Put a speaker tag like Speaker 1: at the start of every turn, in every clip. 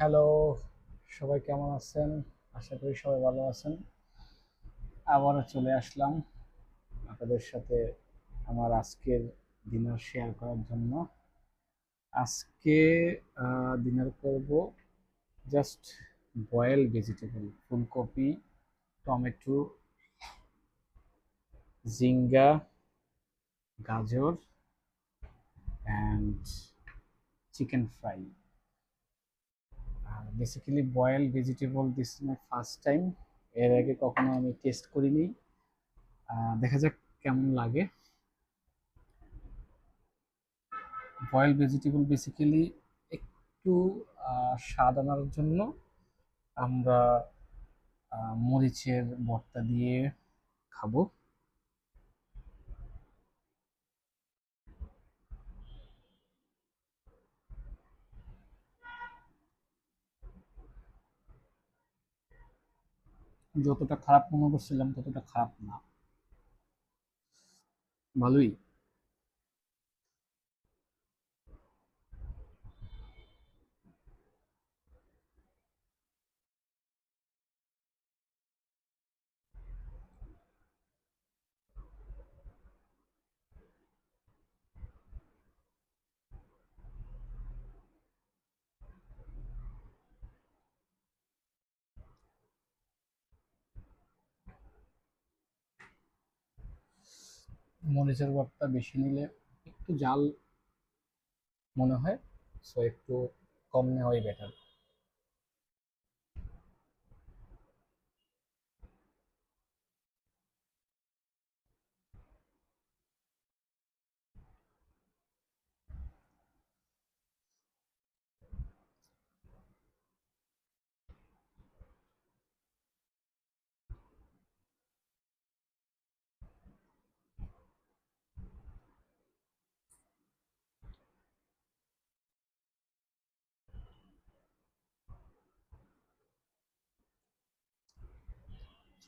Speaker 1: Hello, সবাই কেমন আছেন? আশা করি সবাই ভালো আছেন। আবারও চলে আসলাম আপনাদের সাথে আমার আজকের ডিনার শেয়ার করার জন্য। আজকে ডিনার করব জাস্ট বয়েল ভেজিটেবল, ফুলকপি, টমেটো, ঝিঙ্গা, গাজর and chicken fry. Basically boil vegetable this is my first time. এর আগে কখনো আমি টেস্ট করিনি। দেখা যাক কেমন লাগে। বয়েল ভেজিটেবল বেসিক্যালি একটু স্বাদ আনার জন্য আমরা মরিচের ভর্তা দিয়ে খাবো। যতটা খারাপ মনে করছিলাম ততটা খারাপ না, ভালোই। মরিচের ভর্তা বেশি নিলে একটু জাল মনে হয়, সো একটু কম নেওয়াই বেটার।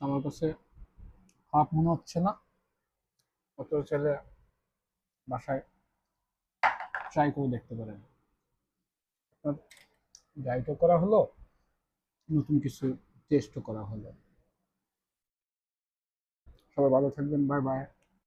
Speaker 1: আমার কাছে খারাপ মনে হচ্ছে না। অত চাইলে বাসায় ট্রাই করে দেখতে পারেন। আপনার গাইডও করা হলো, নতুন কিছু টেস্টও করা হলো। সবাই ভালো থাকবেন, বাই বাই।